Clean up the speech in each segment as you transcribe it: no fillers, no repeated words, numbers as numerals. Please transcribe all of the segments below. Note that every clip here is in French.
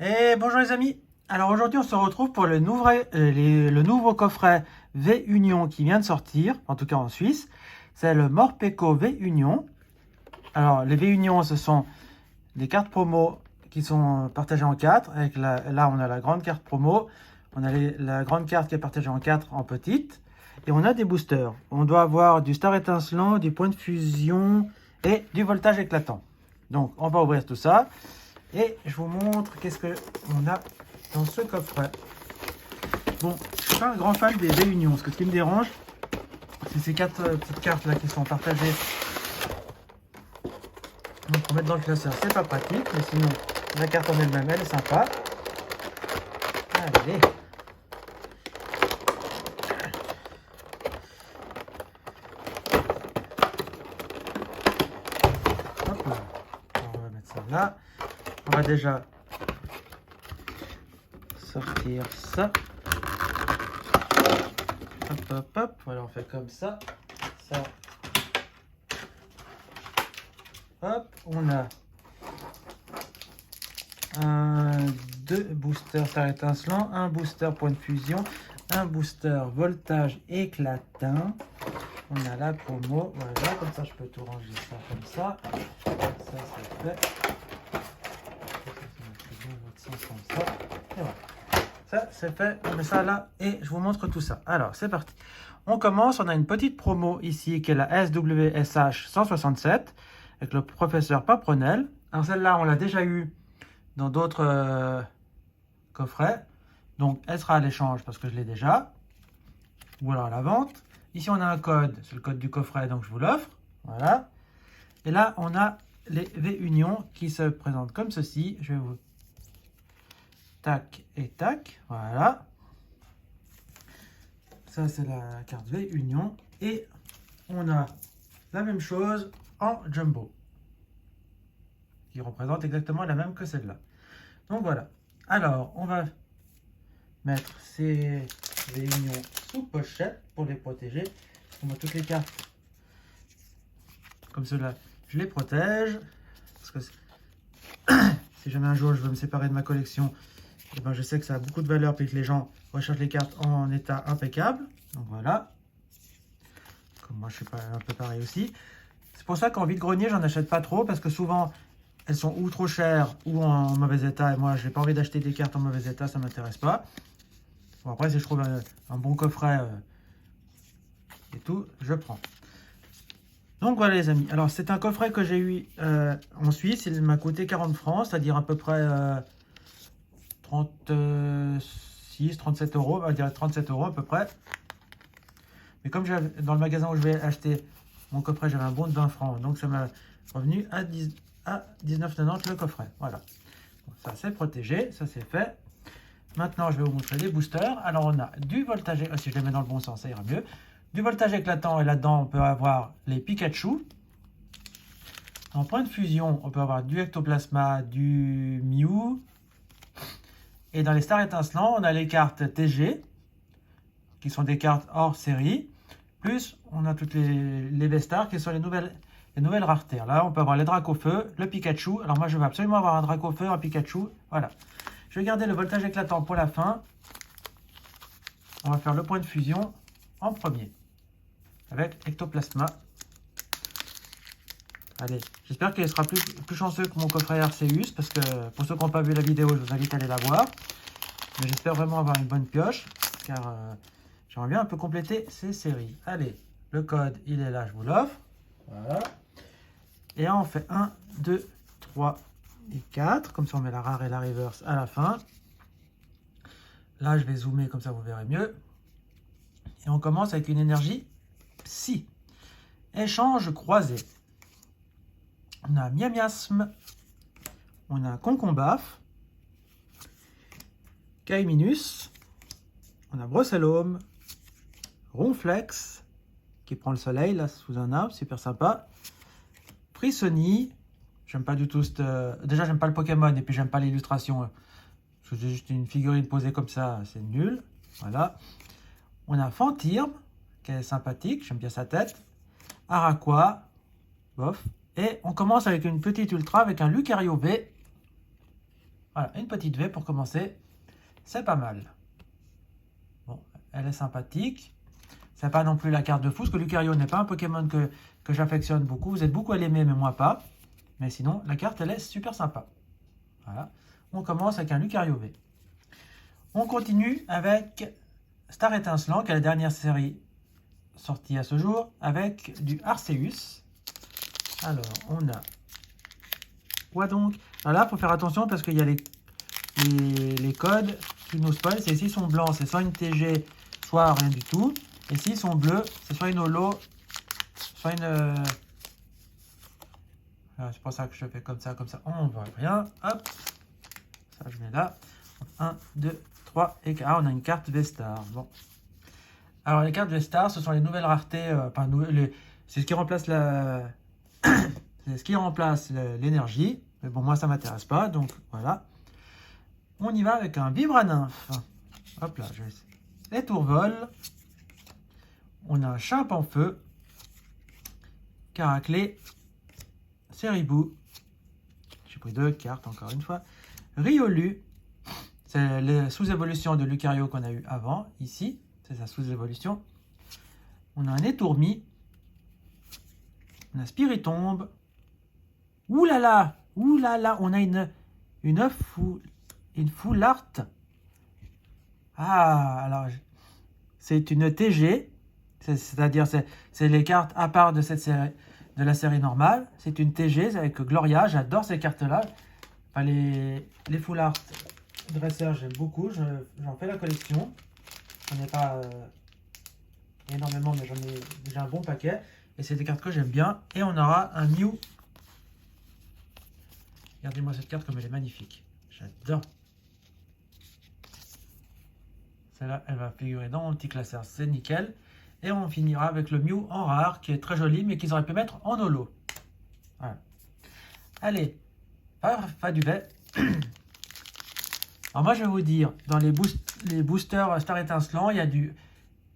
Et bonjour les amis. Alors aujourd'hui on se retrouve pour le nouveau coffret V Union qui vient de sortir, en tout cas en Suisse. C'est le Morpeko V Union. Alors les V Union, ce sont des cartes promo qui sont partagées en 4. Là on a la grande carte promo, on a la grande carte qui est partagée en 4 en petite. Et on a des boosters. On doit avoir du star étincelant, du point de fusion et du voltage éclatant. Donc on va ouvrir tout ça. Et je vous montre qu'est-ce qu'on a dans ce coffret. Bon, je suis pas un grand fan des réunions, parce que ce qui me dérange, c'est ces 4 petites cartes là qui sont partagées. Donc pour mettre dans le classeur, c'est pas pratique, mais sinon, la carte en elle-même, elle est sympa. Allez. Hop là. Alors, on va mettre ça là. On va déjà sortir ça. Hop, hop, hop. Voilà, on fait comme ça. Ça. Hop, on a deux boosters star étincelant, un booster point de fusion, un booster voltage éclatant. On a la promo, voilà, comme ça je peux tout ranger ça comme ça. Ça c'est fait. Et voilà. Ça c'est fait, on met ça là et je vous montre tout ça. Alors c'est parti. On commence, on a une petite promo ici qui est la SWSH 167 avec le professeur Paprenel. Alors celle-là on l'a déjà eu dans d'autres coffrets. Donc elle sera à l'échange parce que je l'ai déjà. Ou alors à la vente. Ici on a un code, c'est le code du coffret, donc je vous l'offre. Voilà. Et là on a les V Union qui se présentent comme ceci. Je vais vous... Tac et tac. Voilà. Ça c'est la carte V Union. Et on a la même chose en jumbo. Qui représente exactement la même que celle-là. Donc voilà. Alors on va mettre ces réunions sous pochette pour les protéger. On voit toutes les cartes comme cela, je les protège parce que si jamais un jour je veux me séparer de ma collection, et ben je sais que ça a beaucoup de valeur puis que les gens recherchent les cartes en état impeccable. Donc voilà, comme moi je suis pas un peu pareil aussi. C'est pour ça qu'en vide-grenier j'en achète pas trop parce que souvent elles sont ou trop chères ou en mauvais état et moi j'ai pas envie d'acheter des cartes en mauvais état, ça m'intéresse pas. Bon, après si je trouve un bon coffret et tout, je prends. Donc voilà les amis, alors c'est un coffret que j'ai eu en Suisse, il m'a coûté 40 francs, c'est-à-dire à peu près 36, 37 euros, on va dire 37 euros à peu près. Mais comme dans le magasin où je vais acheter mon coffret, j'avais un bon de 20 francs, donc ça m'a revenu à 19,90 le coffret. Voilà, donc ça c'est protégé, ça c'est fait. Maintenant je vais vous montrer les boosters. Alors on a du voltage, si je les mets dans le bon sens ça ira mieux. Du voltage éclatant et là-dedans on peut avoir les Pikachu. En point de fusion on peut avoir du ectoplasma, du Mew. Et dans les stars étincelants on a les cartes TG qui sont des cartes hors série. Plus on a toutes les V-Stars qui sont les nouvelles raretés. Là on peut avoir les Dracofeu, le Pikachu. Alors moi je veux absolument avoir un Dracofeu, un Pikachu. Voilà. Je vais garder le voltage éclatant pour la fin. On va faire le point de fusion en premier. Avec ectoplasma. Allez, j'espère qu'il sera plus chanceux que mon coffret Arceus, parce que pour ceux qui n'ont pas vu la vidéo, je vous invite à aller la voir. Mais j'espère vraiment avoir une bonne pioche, car j'aimerais bien un peu compléter ces séries. Allez, le code, il est là, je vous l'offre. Voilà. Et là, on fait 1, 2, 3 et 4. Comme ça, on met la rare et la reverse à la fin. Là, je vais zoomer, comme ça, vous verrez mieux. Et on commence avec une énergie Psy. Échange croisé. On a Miamiasme. On a Concombaf. Caiminus. On a Brocellome. Ronflex. Qui prend le soleil là sous un arbre. Super sympa. Frissoni. J'aime pas du tout cette... Déjà, j'aime pas le Pokémon. Et puis, j'aime pas l'illustration. C'est juste une figurine posée comme ça. C'est nul. Voilà. On a Fantirme. Qui est sympathique. J'aime bien sa tête. Araqua, bof. Et on commence avec une petite ultra avec un Lucario V. Voilà, une petite V pour commencer. C'est pas mal. Bon, elle est sympathique. C'est pas non plus la carte de fou, parce que Lucario n'est pas un Pokémon que j'affectionne beaucoup. Vous êtes beaucoup à l'aimer, mais moi pas. Mais sinon, la carte, elle est super sympa. Voilà. On commence avec un Lucario V. On continue avec Star Étincelant, qui est la dernière série sortie à ce jour, avec du Arceus. Alors, on a quoi donc? Alors là, il faut faire attention parce qu'il y a les codes qui nous spoilent. C'est s'ils sont blancs, c'est soit une TG, soit rien du tout. Et s'ils sont bleus, c'est soit une holo, soit une... c'est pour ça que je fais comme ça, on ne voit rien. Hop, ça je mets là. 1, 2, 3 et 4. Ah, on a une carte V-Star. Bon. Alors les cartes V-Star, ce sont les nouvelles raretés. C'est ce qui remplace la... c'est ce qui remplace l'énergie. Mais bon, moi ça m'intéresse pas, donc voilà. On y va avec un Vibra-Nymph. Hop là, je vais essayer. Les Tourvols. On a un Chimpanfeu. Caraclé. Ceribou. J'ai pris 2 cartes encore une fois. Riolu. C'est les sous-évolutions de Lucario qu'on a eu avant, ici. C'est sa sous-évolution. On a un Étourmi. On a Spiritombe. Ouh là là, on a une Foulart. Ah, alors, c'est une TG. C'est-à-dire, c'est les cartes à part de cette série, de la série normale. C'est une TG avec Gloria. J'adore ces cartes-là. Enfin, les Foulart dresseurs, j'aime beaucoup. J'en fais la collection. J'en ai pas énormément, mais j'en ai déjà un bon paquet. Et c'est des cartes que j'aime bien. Et on aura un Mew. Regardez-moi cette carte comme elle est magnifique. J'adore. Celle-là, elle va figurer dans mon petit classeur. C'est nickel. Et on finira avec le Mew en rare, qui est très joli, mais qu'ils auraient pu mettre en holo. Voilà. Allez, Farfaduvet. Alors moi, je vais vous dire, dans les boosters Star Étincelant, il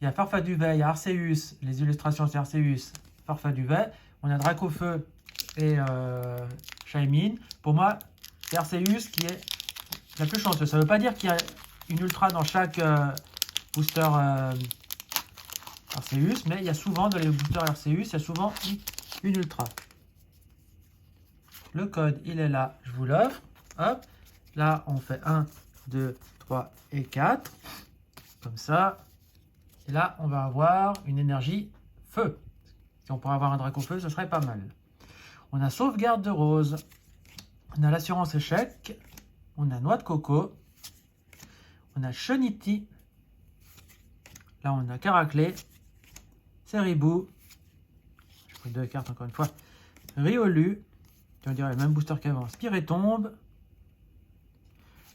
y a Farfaduvet, il y a Arceus, les illustrations c'est Arceus, Farfaduvet. On a Dracofeu et Shaymin. Pour moi, c'est Arceus qui est la plus chanceuse. Ça ne veut pas dire qu'il y a une ultra dans chaque booster Arceus, mais il y a souvent dans les boosters Arceus, il y a souvent une ultra. Le code, il est là, je vous l'offre. Hop, là, on fait 1, 2, 3 et 4. Comme ça. Et là, on va avoir une énergie feu. Si on pourrait avoir un Dracofeu, ce serait pas mal. On a sauvegarde de rose. On a l'assurance échec. On a noix de coco. On a Cheniti. Là, on a Caraclé. Ceribou. J'ai pris 2 cartes encore une fois. Riolu. Tu vas dire le même booster qu'avant. Spiritombe.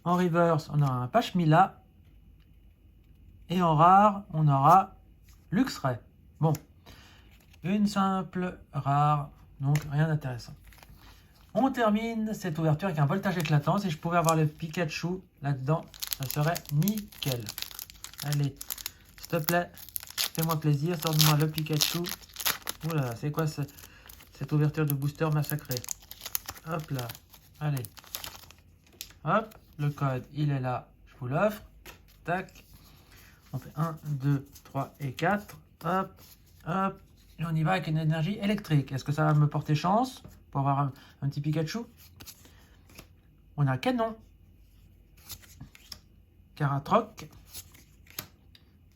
En reverse, on aura un Pachmila. Et en rare, on aura Luxray. Bon. Une simple rare. Donc, rien d'intéressant. On termine cette ouverture avec un voltage éclatant. Si je pouvais avoir le Pikachu là-dedans, ça serait nickel. Allez, s'il te plaît, fais-moi plaisir, sors-moi le Pikachu. Oula, c'est quoi cette ouverture de booster massacrée? Hop là, allez. Hop, le code, il est là, je vous l'offre. Tac. On fait 1, 2, 3 et 4. Hop, hop. Et on y va avec une énergie électrique. Est-ce que ça va me porter chance pour avoir un petit Pikachu? On a Canon. Caratroc.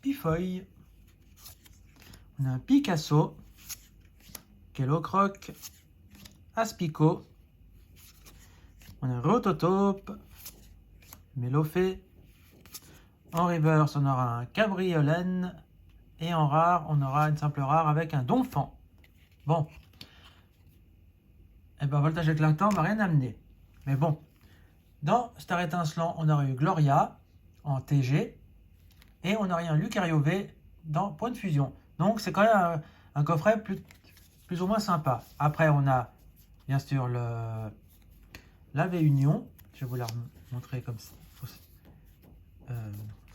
Pifeuille. On a un Picasso. Kellocroc. Aspico. On a un Rototope. Mélofée. En reverse, on aura un Cabriolène. Et en rare, on aura une simple rare avec un Donphan. Bon. Et ben, voltage éclatant m'a rien amené. Mais bon. Dans Star Étincelant, on aurait eu Gloria en TG. Et on aurait eu un Lucario V dans Point de Fusion. Donc, c'est quand même un coffret plus ou moins sympa. Après, on a, bien sûr, la V-Union. Je vais vous la montrer comme ça.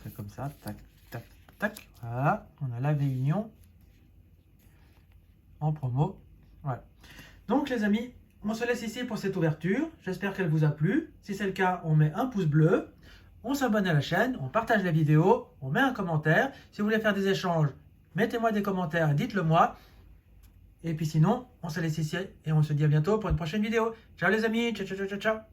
C'est comme ça. Tac, tac, tac. Voilà. On a la V-Union en promo. Voilà. Donc, les amis, on se laisse ici pour cette ouverture. J'espère qu'elle vous a plu. Si c'est le cas, on met un pouce bleu. On s'abonne à la chaîne, on partage la vidéo, on met un commentaire. Si vous voulez faire des échanges, mettez-moi des commentaires, dites-le moi. Et puis sinon, on se laisse ici et on se dit à bientôt pour une prochaine vidéo. Ciao les amis, ciao ciao ciao ciao.